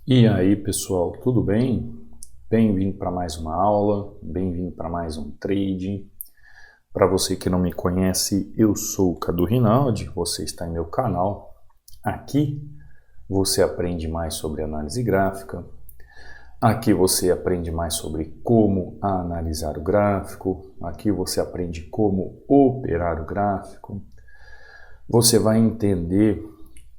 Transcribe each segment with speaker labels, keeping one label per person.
Speaker 1: E aí, pessoal, tudo bem? Bem-vindo para mais uma aula, bem-vindo para mais um trade. Para você que não me conhece, eu sou o Cadu Rinaldi, você está em meu canal. Aqui você aprende mais sobre análise gráfica, aqui você aprende mais sobre como analisar o gráfico, aqui você aprende como operar o gráfico, você vai entender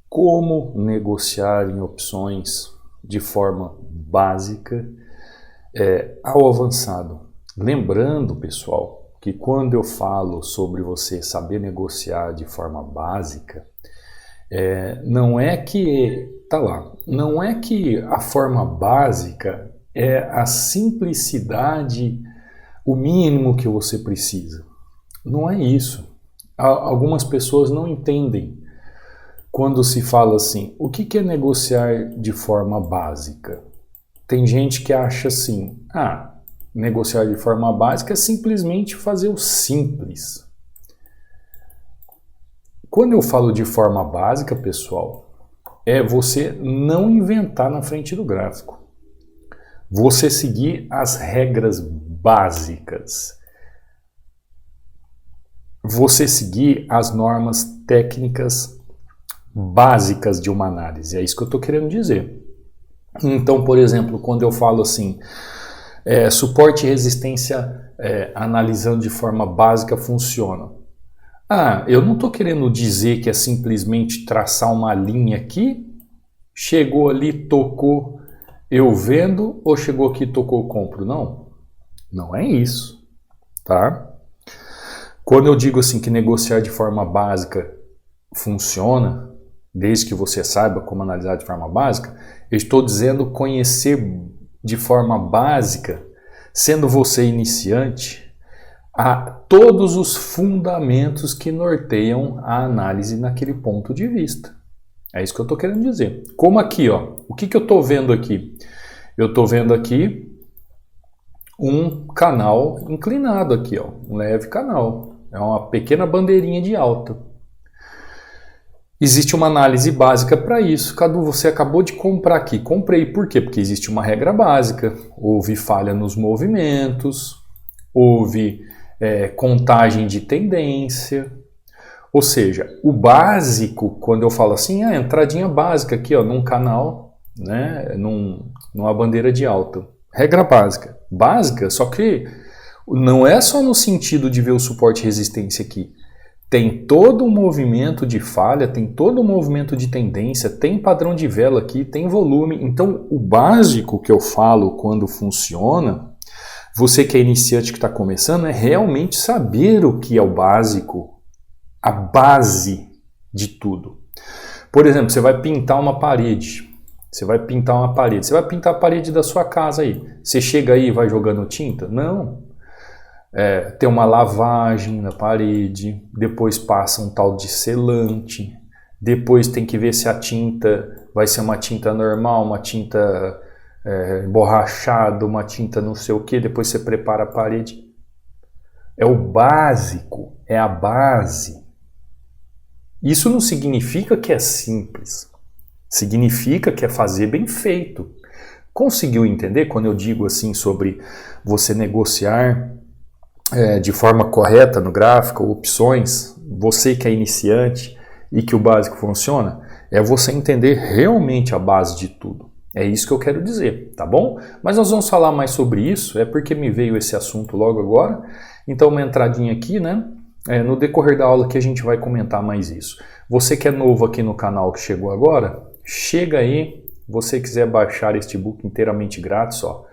Speaker 1: como negociar em opções de forma básica ao avançado. Lembrando, pessoal, que quando eu falo sobre você saber negociar de forma básica, não é que, não é que a forma básica é a simplicidade, o mínimo que você precisa. Não é isso. Algumas pessoas não entendem quando se fala assim, o que é negociar de forma básica? Tem gente que acha assim, negociar de forma básica é simplesmente fazer o simples. Quando eu falo de forma básica, pessoal, é você não inventar na frente do gráfico. Você seguir as regras básicas. Você seguir as normas técnicas básicas de uma análise. É isso que eu estou querendo dizer. Então, por exemplo, quando eu falo assim, suporte e resistência analisando de forma básica funciona. Eu não estou querendo dizer que é simplesmente traçar uma linha aqui, chegou ali, tocou, eu vendo, ou chegou aqui, tocou, compro. Não, não é isso, tá? Quando eu digo assim que negociar de forma básica funciona, desde que você saiba como analisar de forma básica, eu estou dizendo conhecer de forma básica, sendo você iniciante, a todos os fundamentos que norteiam a análise naquele ponto de vista. É isso que eu estou querendo dizer. Como aqui, ó, o que eu estou vendo aqui? Eu estou vendo aqui um canal inclinado aqui, ó, um leve canal. É uma pequena bandeirinha de alta. Existe uma análise básica para isso. Cadu, você acabou de comprar aqui. Comprei por quê? Porque existe uma regra básica. Houve falha nos movimentos, houve contagem de tendência. Ou seja, o básico, quando eu falo assim, entradinha básica aqui, ó, num canal, né, numa bandeira de alta. Regra básica. Básica, só que não é só no sentido de ver o suporte e resistência aqui. Tem todo um movimento de falha, tem todo um movimento de tendência, tem padrão de vela aqui, tem volume. Então, o básico que eu falo quando funciona, você que é iniciante que está começando, é realmente saber o que é o básico, a base de tudo. Por exemplo, você vai pintar uma parede. Você vai pintar a parede da sua casa aí. Você chega aí e vai jogando tinta? Não. Tem uma lavagem na parede, depois passa um tal de selante, depois tem que ver se a tinta vai ser uma tinta normal, uma tinta emborrachada, uma tinta não sei o que, depois você prepara a parede. É o básico, é a base. Isso não significa que é simples, significa que é fazer bem feito. Conseguiu entender quando eu digo assim sobre você negociar de forma correta no gráfico, opções, você que é iniciante e que o básico funciona, é você entender realmente a base de tudo. É isso que eu quero dizer, tá bom? Mas nós vamos falar mais sobre isso, é porque me veio esse assunto logo agora, então uma entradinha aqui, né? No decorrer da aula que a gente vai comentar mais isso. Você que é novo aqui no canal, que chegou agora, chega aí, você quiser baixar este book inteiramente grátis, ó,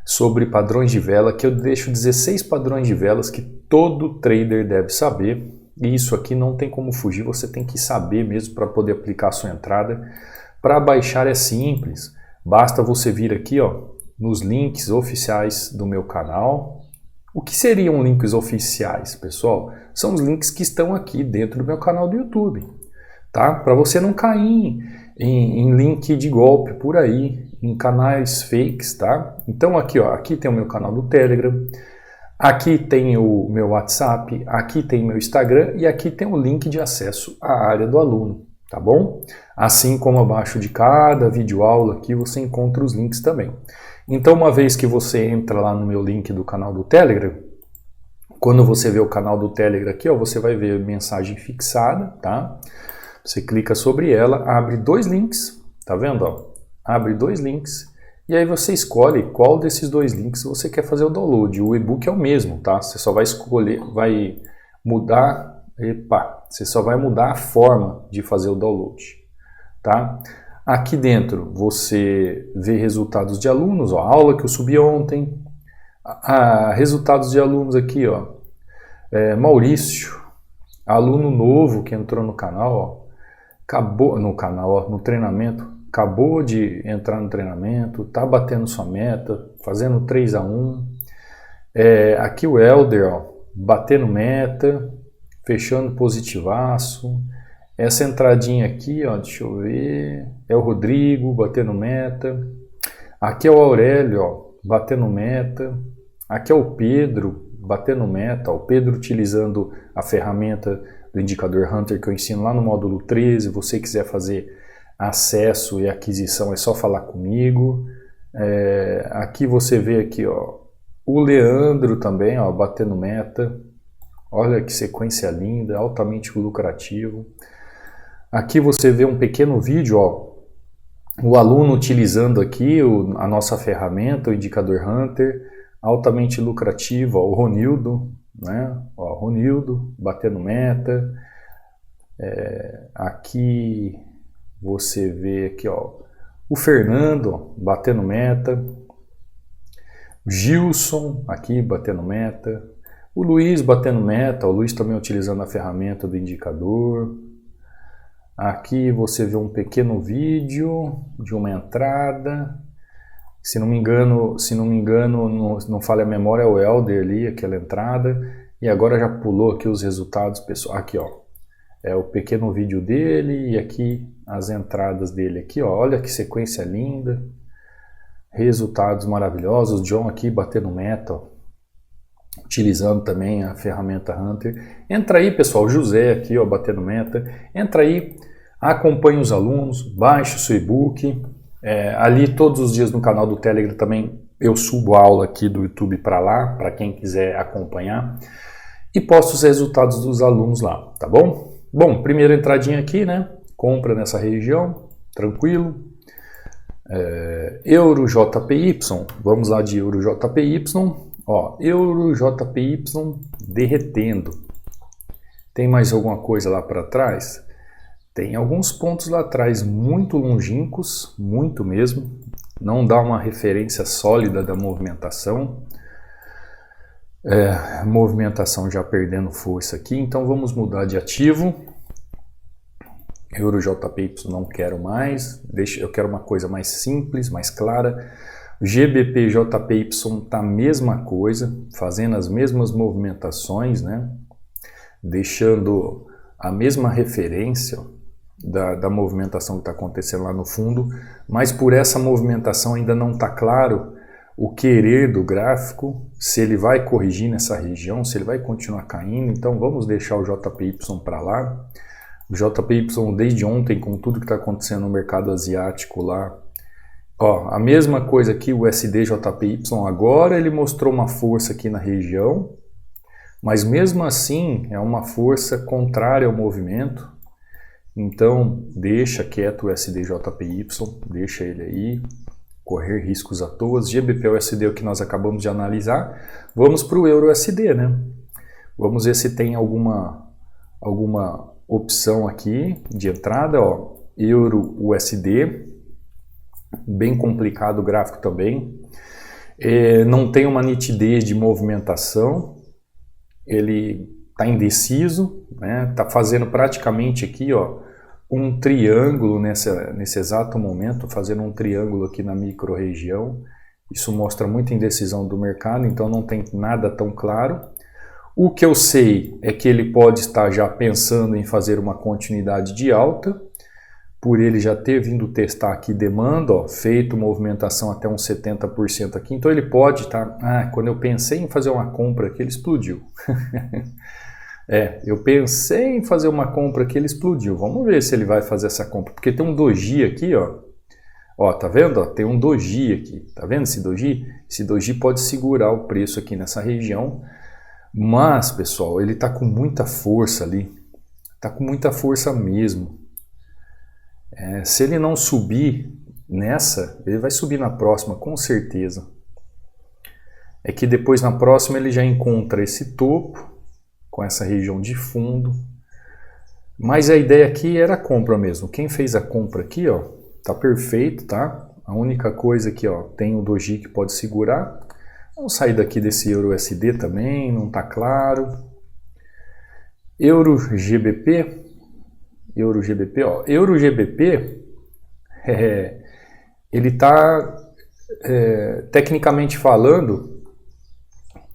Speaker 1: sobre padrões de vela, que eu deixo 16 padrões de velas que todo trader deve saber, e isso aqui não tem como fugir, você tem que saber mesmo para poder aplicar a sua entrada. Para baixar é simples, basta você vir aqui, ó, nos links oficiais do meu canal. O que seriam links oficiais, pessoal? São os links que estão aqui dentro do meu canal do YouTube, tá? Para você não cair em link de golpe por aí, em canais fakes, tá? Então aqui, ó, aqui tem o meu canal do Telegram, aqui tem o meu WhatsApp, aqui tem meu Instagram e aqui tem o link de acesso à área do aluno. tá bom? Assim como abaixo de cada videoaula aqui você encontra os links também. Então, uma vez que você entra lá no meu link do canal do Telegram, quando você vê o canal do Telegram aqui, ó, você vai ver mensagem fixada, tá? Você clica sobre ela, abre dois links, tá vendo? Ó? Abre dois links e aí você escolhe qual desses dois links você quer fazer o download. O e-book é o mesmo, tá? Você só vai escolher, vai mudar, você só vai mudar a forma de fazer o download, tá? Aqui dentro você vê resultados de alunos, ó, aula que eu subi ontem, resultados de alunos aqui, ó, Maurício, aluno novo que entrou no canal, ó, acabou no canal, ó, no treinamento, acabou de entrar no treinamento, tá batendo sua meta, fazendo 3-1, aqui o Helder, ó, batendo meta, fechando positivaço. Essa entradinha aqui, ó, deixa eu ver, é o Rodrigo batendo meta. Aqui é o Aurélio, ó, batendo meta. Aqui é o Pedro batendo meta, ó, o Pedro utilizando a ferramenta do indicador Hunter que eu ensino lá no módulo 13. Se você quiser fazer acesso e aquisição, é só falar comigo. Aqui você vê aqui, ó, o Leandro também, ó, batendo meta. Olha que sequência linda, altamente lucrativo. Aqui você vê um pequeno vídeo, ó, o aluno utilizando aqui a nossa ferramenta, o indicador Hunter, altamente lucrativo, ó, o Ronildo, né? Ó, Ronildo batendo meta. Aqui você vê aqui, ó, o Fernando, ó, batendo meta. O Gilson aqui batendo meta. O Luiz batendo meta, o Luiz também utilizando a ferramenta do indicador. Aqui você vê um pequeno vídeo de uma entrada. Se não me engano, não falha a memória, é o Helder ali, aquela entrada. E agora já pulou aqui os resultados, pessoal. Aqui, ó, é o pequeno vídeo dele e aqui as entradas dele aqui, ó. Olha que sequência linda. Resultados maravilhosos. John aqui batendo meta, ó, utilizando também a ferramenta Hunter. Entra aí, pessoal, José aqui, ó, batendo meta. Entra aí, acompanhe os alunos, baixe o seu e-book. Ali todos os dias no canal do Telegram também eu subo a aula aqui do YouTube para lá, para quem quiser acompanhar. E posto os resultados dos alunos lá, tá bom? Bom, primeira entradinha aqui, né? Compra nessa região, tranquilo. Euro JPY, vamos lá de Euro JPY. Ó, Euro JPY derretendo. Tem mais alguma coisa lá para trás? Tem alguns pontos lá atrás muito longínquos, muito mesmo. Não dá uma referência sólida da movimentação. Movimentação já perdendo força aqui, então vamos mudar de ativo. Euro JPY não quero mais, eu quero uma coisa mais simples, mais clara. GBP JPY tá a mesma coisa, fazendo as mesmas movimentações, né? Deixando a mesma referência da movimentação que está acontecendo lá no fundo, mas por essa movimentação ainda não está claro o querer do gráfico, se ele vai corrigir nessa região, se ele vai continuar caindo. Então vamos deixar o JPY para lá. O JPY desde ontem, com tudo que está acontecendo no mercado asiático lá, ó, a mesma coisa aqui, o USD JPY, agora ele mostrou uma força aqui na região, mas mesmo assim é uma força contrária ao movimento. Então deixa quieto o USD JPY, deixa ele aí, correr riscos à toa. GBP USD é o que nós acabamos de analisar. Vamos para o Euro USD, né? Vamos ver se tem alguma opção aqui de entrada, ó, Euro USD, bem complicado o gráfico também, não tem uma nitidez de movimentação, ele está indeciso, né? Tá fazendo praticamente aqui, ó, um triângulo nesse exato momento, fazendo um triângulo aqui na micro-região. Isso mostra muita indecisão do mercado, então não tem nada tão claro. O que eu sei é que ele pode estar já pensando em fazer uma continuidade de alta, por ele já ter vindo testar aqui demanda, ó, feito movimentação até uns 70% aqui, então ele pode estar, quando eu pensei em fazer uma compra aqui, ele explodiu. Eu pensei em fazer uma compra que ele explodiu. Vamos ver se ele vai fazer essa compra. Porque tem um doji aqui, ó. Ó, tá vendo? Ó, tem um doji aqui. Tá vendo esse doji? Esse doji pode segurar o preço aqui nessa região. Mas, pessoal, ele tá com muita força ali. Tá com muita força mesmo. Se ele não subir nessa, ele vai subir na próxima, com certeza. É que depois na próxima ele já encontra esse topo, com essa região de fundo. Mas a ideia aqui era a compra mesmo. Quem fez a compra aqui, ó, tá perfeito, tá? A única coisa aqui, ó, tem o doji que pode segurar. Vamos sair daqui desse Euro USD também, não tá claro. Euro GBP, ó. Euro GBP, ele tá, tecnicamente falando,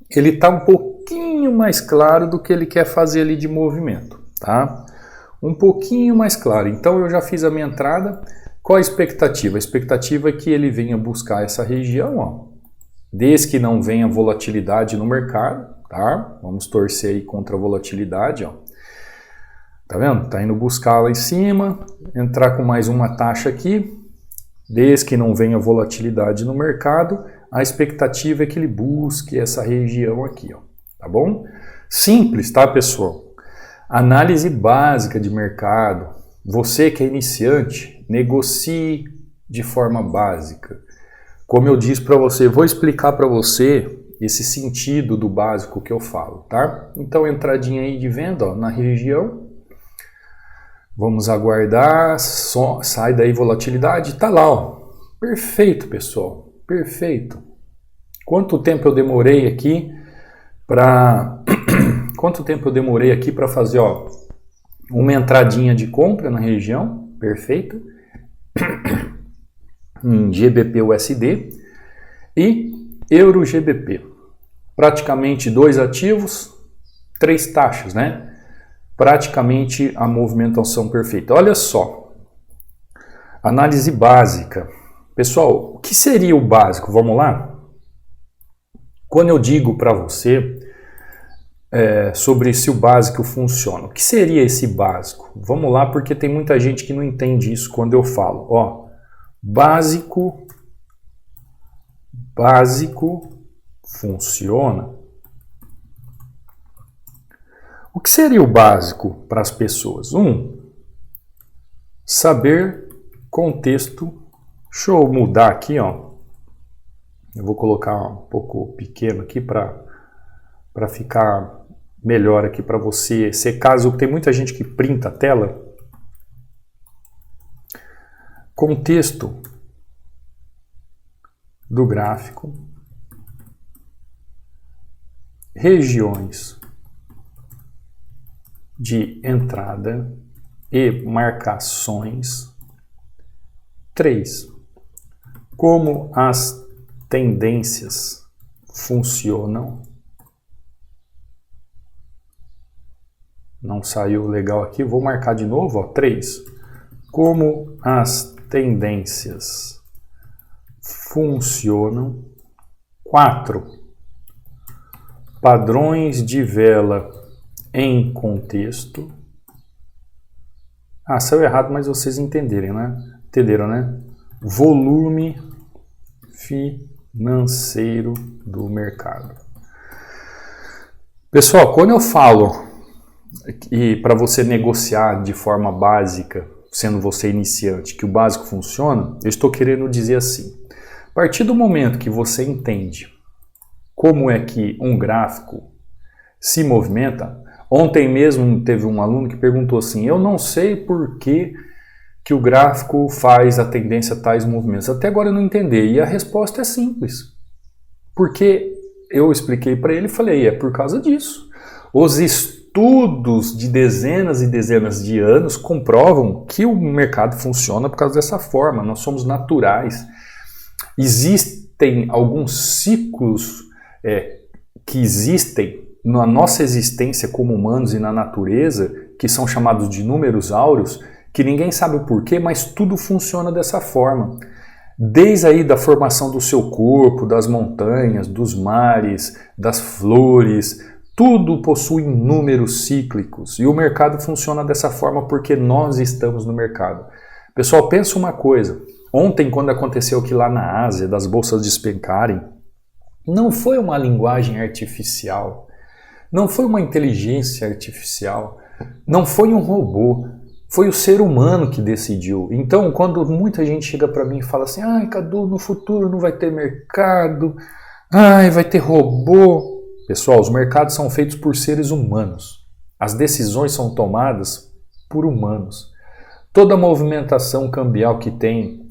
Speaker 1: ele tá um pouquinho mais claro do que ele quer fazer ali de movimento, tá? Um pouquinho mais claro. Então eu já fiz a minha entrada. Qual a expectativa? A expectativa é que ele venha buscar essa região, ó. Desde que não venha volatilidade no mercado, tá? Vamos torcer aí contra a volatilidade, ó. Tá vendo? Tá indo buscar lá em cima, entrar com mais uma taxa aqui. Desde que não venha volatilidade no mercado, a expectativa é que ele busque essa região aqui, ó. Tá bom? Simples, tá, pessoal? Análise básica de mercado. Você que é iniciante, negocie de forma básica. Como eu disse para você, vou explicar para você esse sentido do básico que eu falo, tá? Então, entradinha aí de venda, ó, na região. Vamos aguardar, sai daí volatilidade, tá lá, ó. Perfeito, pessoal, perfeito. Quanto tempo eu demorei aqui para fazer, ó, uma entradinha de compra na região, perfeito. Em GBP USD e Euro GBP. Praticamente 2 ativos, 3 taxas, né? Praticamente a movimentação perfeita. Olha só, análise básica. Pessoal, o que seria o básico? Vamos lá? Quando eu digo para você sobre se o básico funciona, o que seria esse básico? Vamos lá, porque tem muita gente que não entende isso quando eu falo. Ó, básico funciona. O que seria o básico para as pessoas? Saber contexto. Deixa eu mudar aqui, ó. Eu vou colocar um pouco pequeno aqui para ficar melhor aqui para você. Se caso tem muita gente que printa a tela. Contexto do gráfico, regiões de entrada e marcações. 3. Como as tendências funcionam. Não saiu legal aqui, vou marcar de novo, ó. 3. Como as tendências funcionam. 4. Padrões de vela em contexto. Saiu errado, mas vocês entenderam, né? Volume financeiro do mercado. Pessoal, quando eu falo e para você negociar de forma básica, sendo você iniciante, que o básico funciona, eu estou querendo dizer assim: a partir do momento que você entende como é que um gráfico se movimenta. Ontem mesmo teve um aluno que perguntou assim: eu não sei por que o gráfico faz a tendência tais movimentos. Até agora eu não entendi. E a resposta é simples. Porque eu expliquei para ele e falei: é por causa disso. Os estudos de dezenas e dezenas de anos comprovam que o mercado funciona por causa dessa forma. Nós somos naturais. Existem alguns ciclos que existem na nossa existência como humanos e na natureza, que são chamados de números áureos, que ninguém sabe o porquê, mas tudo funciona dessa forma. Desde aí da formação do seu corpo, das montanhas, dos mares, das flores, Tudo possui números cíclicos e o mercado funciona dessa forma porque nós estamos no mercado. Pessoal, pensa uma coisa. Ontem, quando aconteceu aqui lá na Ásia, das bolsas despencarem, não foi uma linguagem artificial, não foi uma inteligência artificial, não foi um robô, foi o ser humano que decidiu. Então, quando muita gente chega para mim e fala assim, ai, Cadu, no futuro não vai ter mercado, ai, vai ter robô. Pessoal, os mercados são feitos por seres humanos. As decisões são tomadas por humanos. Toda a movimentação cambial que tem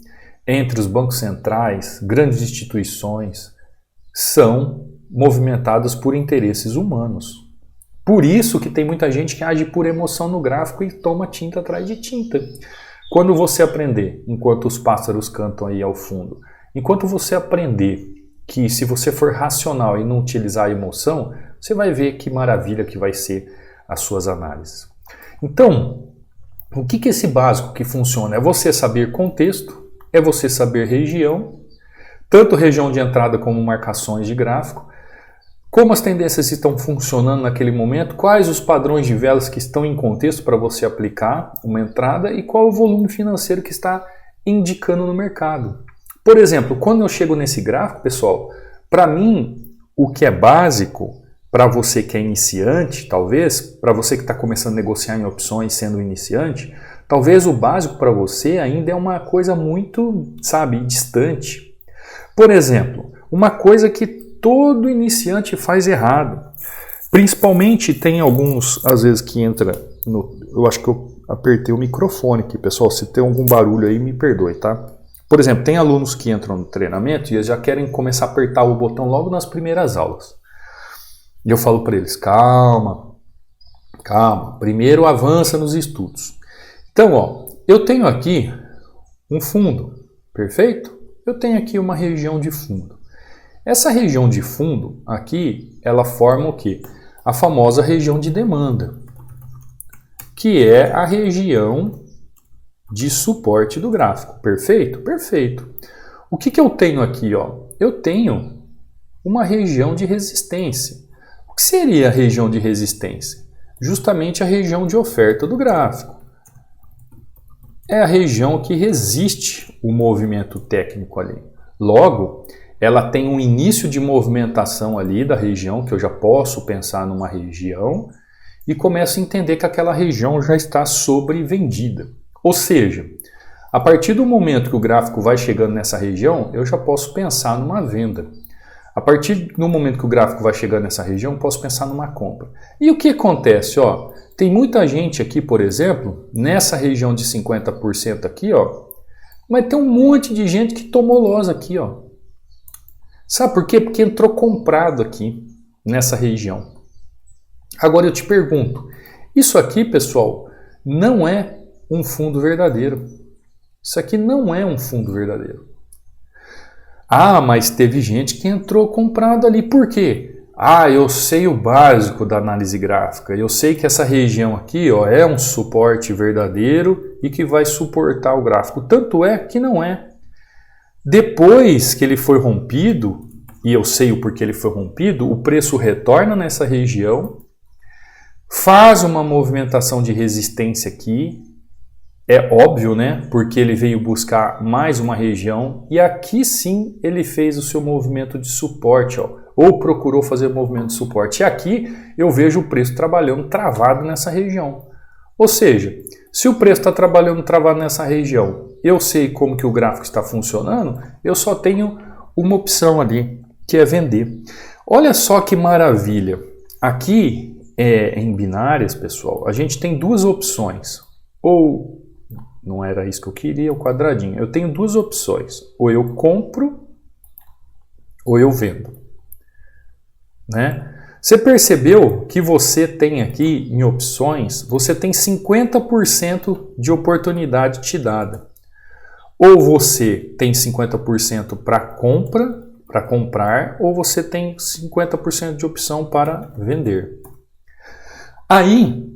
Speaker 1: entre os bancos centrais, grandes instituições, são movimentadas por interesses humanos. Por isso que tem muita gente que age por emoção no gráfico e toma tinta atrás de tinta. Quando você aprender, enquanto os pássaros cantam aí ao fundo, enquanto você aprender que se você for racional e não utilizar a emoção, você vai ver que maravilha que vai ser as suas análises. Então, o que é esse básico que funciona? É você saber contexto, é você saber região, tanto região de entrada como marcações de gráfico, como as tendências estão funcionando naquele momento, quais os padrões de velas que estão em contexto para você aplicar uma entrada e qual o volume financeiro que está indicando no mercado. Por exemplo, quando eu chego nesse gráfico, pessoal, para mim, o que é básico, para você que é iniciante, talvez, para você que está começando a negociar em opções sendo iniciante, talvez o básico para você ainda é uma coisa muito, distante. Por exemplo, uma coisa que todo iniciante faz errado. Principalmente tem alguns, às vezes, que entra no... Eu acho que eu apertei o microfone aqui, pessoal. Se tem algum barulho aí, me perdoe, tá? Por exemplo, tem alunos que entram no treinamento e eles já querem começar a apertar o botão logo nas primeiras aulas. E eu falo para eles, calma, primeiro avança nos estudos. Então, eu tenho aqui um fundo, perfeito? Eu tenho aqui uma região de fundo. Essa região de fundo aqui, ela forma o quê? A famosa região de demanda, que é a região de suporte do gráfico. Perfeito? Perfeito. O que eu tenho aqui? Eu tenho uma região de resistência. O que seria a região de resistência? Justamente a região de oferta do gráfico. É a região que resiste o movimento técnico ali. Logo, ela tem um início de movimentação ali da região, que eu já posso pensar numa região, e começo a entender que aquela região já está sobrevendida. Ou seja, a partir do momento que o gráfico vai chegando nessa região, eu já posso pensar numa venda. A partir do momento que o gráfico vai chegando nessa região, eu posso pensar numa compra. E o que acontece? Tem muita gente aqui, por exemplo, nessa região de 50% aqui, mas tem um monte de gente que tomou loss aqui, Sabe por quê? Porque entrou comprado aqui, nessa região. Agora eu te pergunto, isso aqui, pessoal, não é um fundo verdadeiro. Isso aqui não é um fundo verdadeiro. Ah, mas teve gente que entrou comprado ali. Por quê? Ah, eu sei o básico da análise gráfica. Eu sei que essa região aqui é um suporte verdadeiro e que vai suportar o gráfico. Tanto é que não é. Depois que ele foi rompido, e eu sei o porquê ele foi rompido, o preço retorna nessa região, faz uma movimentação de resistência aqui, é óbvio, né? Porque ele veio buscar mais uma região e aqui sim ele fez o seu movimento de suporte, ou procurou fazer o movimento de suporte. E aqui eu vejo o preço trabalhando travado nessa região. Ou seja, se o preço está trabalhando travado nessa região, eu sei como que o gráfico está funcionando, eu só tenho uma opção ali, que é vender. Olha só que maravilha. Aqui em binárias, pessoal, a gente tem duas opções. Ou, não era isso que eu queria, o quadradinho. Eu tenho duas opções. Ou eu compro, ou eu vendo. Né? Você percebeu que você tem aqui em opções, você tem 50% de oportunidade te dada. Ou você tem 50% para comprar, ou você tem 50% de opção para vender. Aí,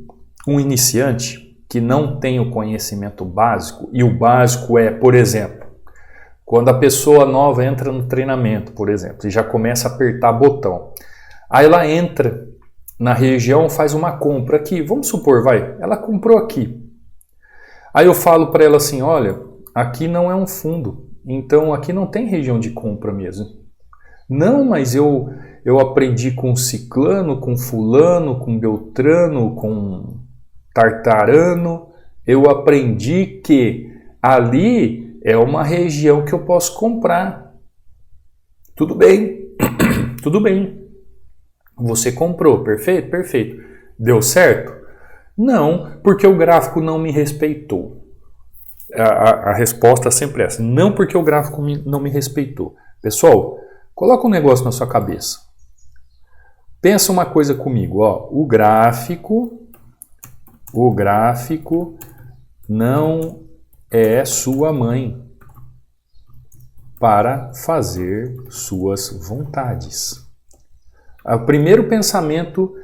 Speaker 1: um iniciante que não tem o conhecimento básico, e o básico é, por exemplo, quando a pessoa nova entra no treinamento, por exemplo, e já começa a apertar botão. Aí ela entra na região faz uma compra aqui, vamos supor, ela comprou aqui. Aí eu falo para ela assim, olha, aqui não é um fundo, então aqui não tem região de compra mesmo. Não, mas eu aprendi com ciclano, com fulano, com beltrano, com tartarano, eu aprendi que ali é uma região que eu posso comprar. Tudo bem, tudo bem. Você comprou, perfeito, perfeito. Deu certo? Não, porque o gráfico não me respeitou. A resposta sempre é essa. Não porque o gráfico não me respeitou. Pessoal, coloca um negócio na sua cabeça. Pensa uma coisa comigo. Ó, o gráfico não é sua mãe para fazer suas vontades. O primeiro pensamento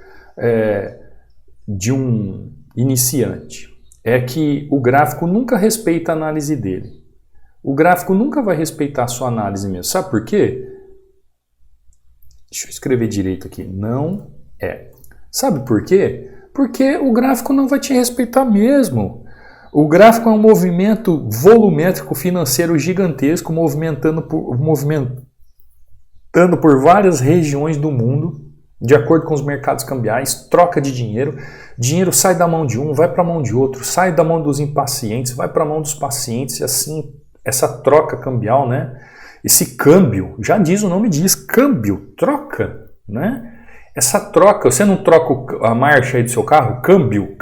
Speaker 1: de um iniciante é que o gráfico nunca respeita a análise dele. O gráfico nunca vai respeitar a sua análise mesmo. Sabe por quê? Deixa eu escrever direito aqui. Não é. Sabe por quê? Porque o gráfico não vai te respeitar mesmo. O gráfico é um movimento volumétrico financeiro gigantesco, movimentando por várias regiões do mundo, de acordo com os mercados cambiais, troca de dinheiro. Dinheiro sai da mão de um, vai para a mão de outro, sai da mão dos impacientes, vai para a mão dos pacientes, e assim, essa troca cambial, né? Esse câmbio, já diz o nome diz, câmbio, troca, né? Essa troca, você não troca a marcha aí do seu carro? Câmbio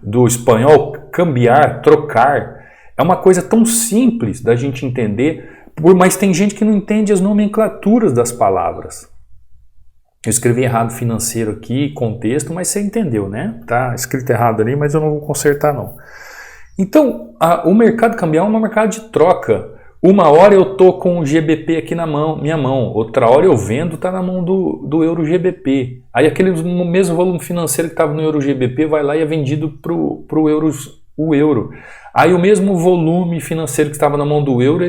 Speaker 1: do espanhol, cambiar, trocar. É uma coisa tão simples da gente entender, mas tem gente que não entende as nomenclaturas das palavras. Eu escrevi errado financeiro aqui, contexto, mas você entendeu, né? Tá escrito errado ali, mas eu não vou consertar não. Então, o mercado cambial é um mercado de troca. Uma hora eu tô com o GBP aqui na minha mão, outra hora eu vendo, tá na mão do euro GBP. Aí aquele mesmo volume financeiro que estava no euro GBP vai lá e é vendido pro euro. Aí o mesmo volume financeiro que estava na mão do euro,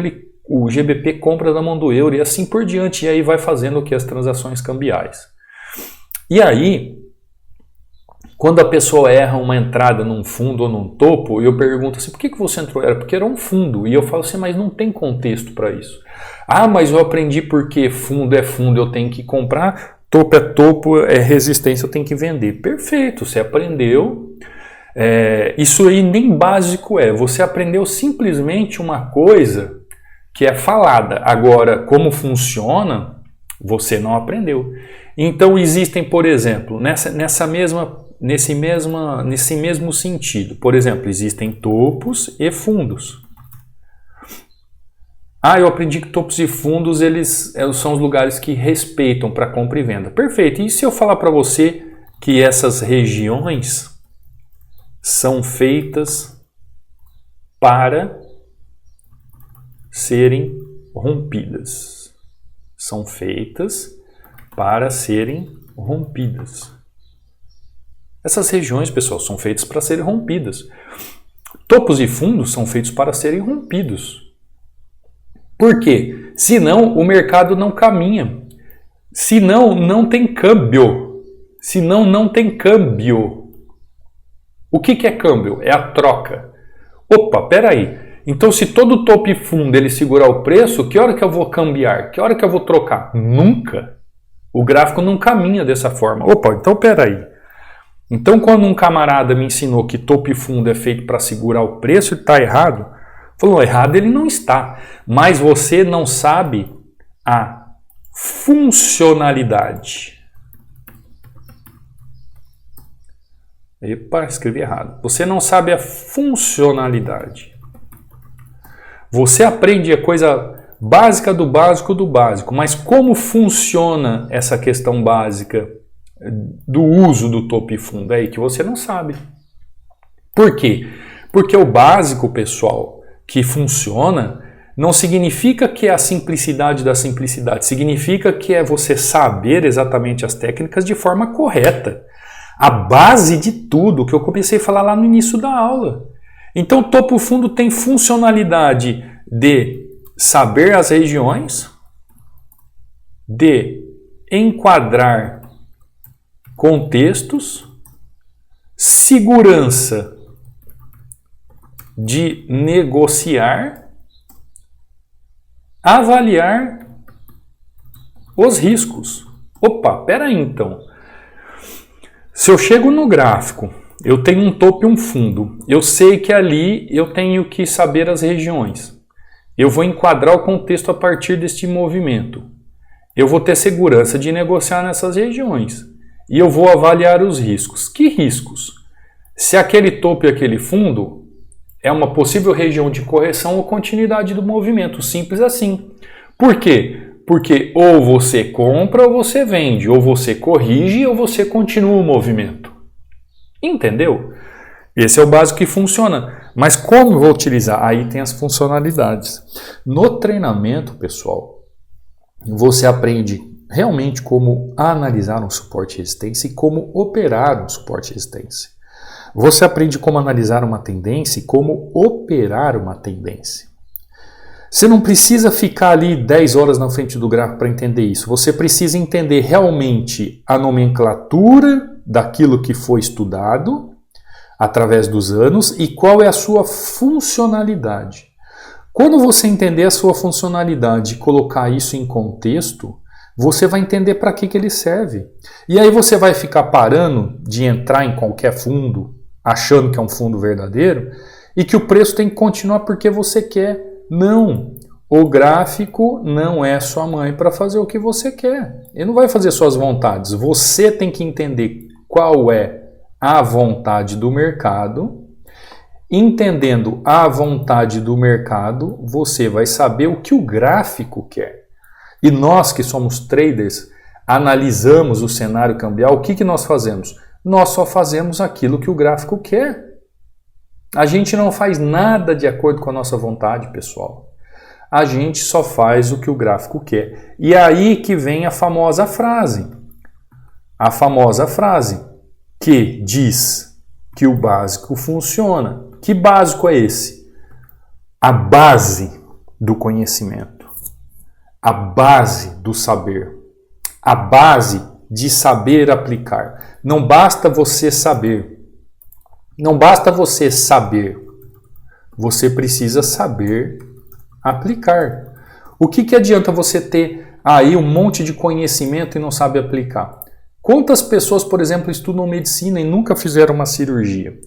Speaker 1: o GBP compra na mão do euro e assim por diante. E aí vai fazendo o que? As transações cambiais. E aí, quando a pessoa erra uma entrada num fundo ou num topo, eu pergunto assim, por que você entrou? Era porque era um fundo. E eu falo assim, mas não tem contexto para isso. Ah, mas eu aprendi porque fundo é fundo, eu tenho que comprar, topo é topo, é resistência, eu tenho que vender. Perfeito, você aprendeu. Isso aí nem básico é. Você aprendeu simplesmente uma coisa que é falada. Agora, como funciona, você não aprendeu. Então existem, por exemplo, nesse mesmo sentido, por exemplo, existem topos e fundos. Eu aprendi que topos e fundos eles são os lugares que respeitam para compra e venda. Perfeito. E se eu falar para você que essas regiões são feitas para serem rompidas? São feitas para serem rompidas. Essas regiões, pessoal, são feitas para serem rompidas. Topos e fundos são feitos para serem rompidos. Por quê? Senão o mercado não caminha. Senão não tem câmbio. Senão não tem câmbio. O que é câmbio? É a troca. Opa, peraí. Então se todo topo e fundo ele segurar o preço, que hora que eu vou cambiar? Que hora que eu vou trocar? Nunca. O gráfico não caminha dessa forma. Opa, então peraí. Então quando um camarada me ensinou que topo e fundo é feito para segurar o preço, ele está errado. Falou, errado ele não está. Mas você não sabe a funcionalidade. Epa, escrevi errado. Você não sabe a funcionalidade. Você aprende a coisa básica do básico do básico, mas como funciona essa questão básica do uso do topo e fundo? É aí que você não sabe. Por quê? Porque o básico, pessoal, que funciona, não significa que é a simplicidade da simplicidade, significa que é você saber exatamente as técnicas de forma correta. A base de tudo, que eu comecei a falar lá no início da aula. Então, topo e fundo tem funcionalidade de saber as regiões, de enquadrar contextos, segurança de negociar, avaliar os riscos. Opa, peraí então. Se eu chego no gráfico, eu tenho um topo e um fundo, eu sei que ali eu tenho que saber as regiões. Eu vou enquadrar o contexto a partir deste movimento. Eu vou ter segurança de negociar nessas regiões. E eu vou avaliar os riscos. Que riscos? Se aquele topo e aquele fundo é uma possível região de correção ou continuidade do movimento. Simples assim. Por quê? Porque ou você compra ou você vende, ou você corrige ou você continua o movimento. Entendeu? Esse é o básico que funciona. Mas como eu vou utilizar? Aí tem as funcionalidades. No treinamento, pessoal, você aprende realmente como analisar um suporte e resistência e como operar um suporte e resistência. Você aprende como analisar uma tendência e como operar uma tendência. Você não precisa ficar ali 10 horas na frente do gráfico para entender isso. Você precisa entender realmente a nomenclatura daquilo que foi estudado através dos anos e qual é a sua funcionalidade. Quando você entender a sua funcionalidade e colocar isso em contexto, você vai entender para que ele serve. E aí você vai ficar parando de entrar em qualquer fundo, achando que é um fundo verdadeiro, e que o preço tem que continuar porque você quer. Não, o gráfico não é sua mãe para fazer o que você quer. Ele não vai fazer suas vontades. Você tem que entender qual é a vontade do mercado. Entendendo a vontade do mercado, você vai saber o que o gráfico quer. E nós que somos traders, analisamos o cenário cambial, o que nós fazemos? Nós só fazemos aquilo que o gráfico quer. A gente não faz nada de acordo com a nossa vontade, pessoal. A gente só faz o que o gráfico quer. E é aí que vem a famosa frase. A famosa frase que diz que o básico funciona. Que básico é esse? A base do conhecimento. A base do saber. A base de saber aplicar. Não basta você saber. Não basta você saber, você precisa saber aplicar. O que adianta você ter aí um monte de conhecimento e não sabe aplicar? Quantas pessoas, por exemplo, estudam medicina e nunca fizeram uma cirurgia?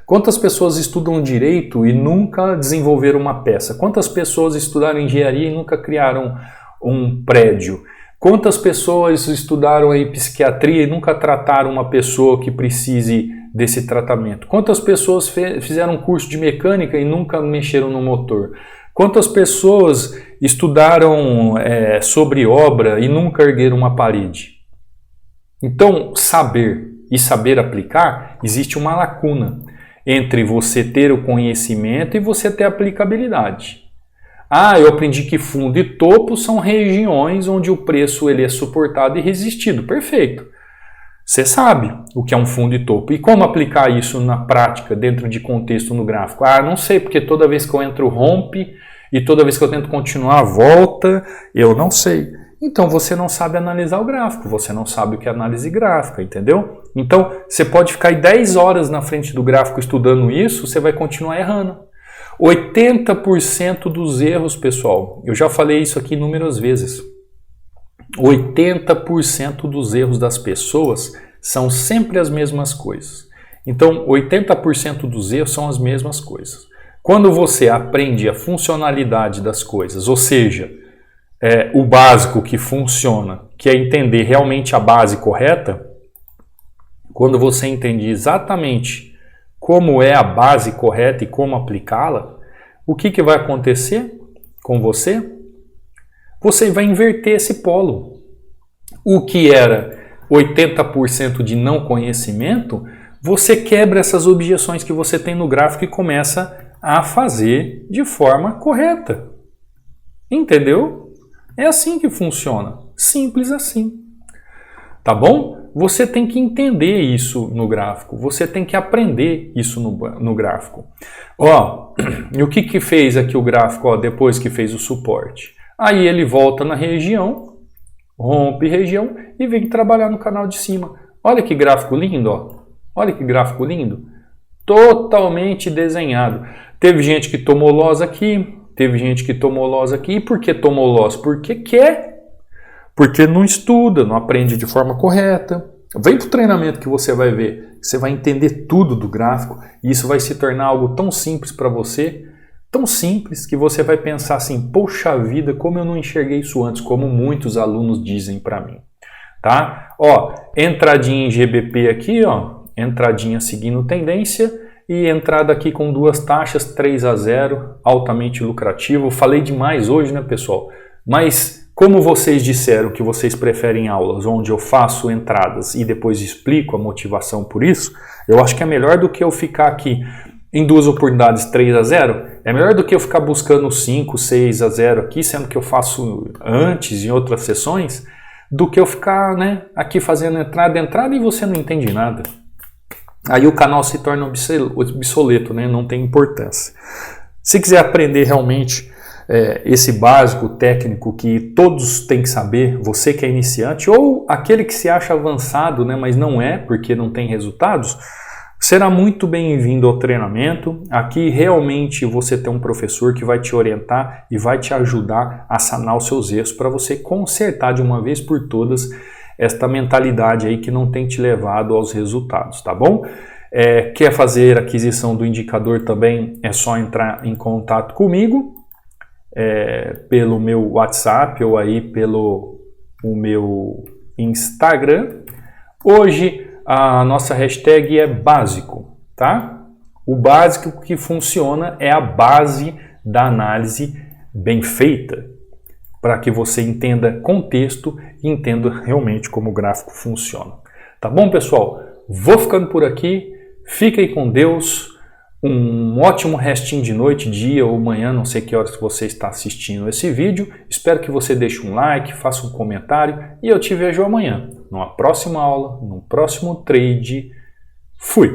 Speaker 1: Quantas pessoas estudam direito e nunca desenvolveram uma peça? Quantas pessoas estudaram engenharia e nunca criaram um prédio? Quantas pessoas estudaram aí psiquiatria e nunca trataram uma pessoa que precise desse tratamento? Quantas pessoas fizeram um curso de mecânica e nunca mexeram no motor? Quantas pessoas estudaram sobre obra e nunca ergueram uma parede? Então, saber e saber aplicar, existe uma lacuna entre você ter o conhecimento e você ter a aplicabilidade. Eu aprendi que fundo e topo são regiões onde o preço ele é suportado e resistido. Perfeito. Você sabe o que é um fundo e topo. E como aplicar isso na prática, dentro de contexto no gráfico? Não sei, porque toda vez que eu entro rompe e toda vez que eu tento continuar volta, eu não sei. Então você não sabe analisar o gráfico, você não sabe o que é análise gráfica, entendeu? Então você pode ficar 10 horas na frente do gráfico estudando isso, você vai continuar errando. 80% dos erros, pessoal, eu já falei isso aqui inúmeras vezes, 80% dos erros das pessoas são sempre as mesmas coisas. Então, 80% dos erros são as mesmas coisas. Quando você aprende a funcionalidade das coisas, ou seja, o básico que funciona, que é entender realmente a base correta, quando você entende exatamente como é a base correta e como aplicá-la, o que vai acontecer com você? Você vai inverter esse polo. O que era 80% de não conhecimento, você quebra essas objeções que você tem no gráfico e começa a fazer de forma correta. Entendeu? É assim que funciona. Simples assim. Tá bom? Você tem que entender isso no gráfico. Você tem que aprender isso no gráfico. E o que fez aqui o gráfico depois que fez o suporte? Aí ele volta na região, rompe região e vem trabalhar no canal de cima. Olha que gráfico lindo, ó. Olha que gráfico lindo. Totalmente desenhado. Teve gente que tomou loss aqui, teve gente que tomou loss aqui. E por que tomou loss? Porque quer. Porque não estuda, não aprende de forma correta. Vem para o treinamento que você vai ver. Você vai entender tudo do gráfico e isso vai se tornar algo tão simples para você, tão simples que você vai pensar assim, poxa vida, como eu não enxerguei isso antes, como muitos alunos dizem para mim. Tá? Ó, entradinha em GBP aqui, ó, entradinha seguindo tendência e entrada aqui com duas taxas, 3-0, altamente lucrativo. Falei demais hoje, né, pessoal? Mas como vocês disseram que vocês preferem aulas onde eu faço entradas e depois explico a motivação por isso, eu acho que é melhor do que eu ficar aqui em duas oportunidades 3-0, é melhor do que eu ficar buscando 5-6-0 aqui, sendo que eu faço antes em outras sessões, do que eu ficar, né, aqui fazendo entrada e você não entende nada. Aí o canal se torna obsoleto, né, não tem importância. Se quiser aprender realmente esse básico técnico que todos têm que saber, você que é iniciante ou aquele que se acha avançado, né, mas não é porque não tem resultados, será muito bem-vindo ao treinamento. Aqui realmente você tem um professor que vai te orientar e vai te ajudar a sanar os seus erros para você consertar de uma vez por todas esta mentalidade aí que não tem te levado aos resultados, tá bom? Quer fazer aquisição do indicador também, é só entrar em contato comigo. Pelo meu WhatsApp ou aí pelo o meu Instagram. Hoje a nossa hashtag é básico, tá? O básico que funciona é a base da análise bem feita, para que você entenda contexto e entenda realmente como o gráfico funciona. Tá bom, pessoal? Vou ficando por aqui. Fiquem com Deus. Um ótimo restinho de noite, dia ou manhã, não sei que horas que você está assistindo esse vídeo. Espero que você deixe um like, faça um comentário e eu te vejo amanhã, numa próxima aula, num próximo trade. Fui!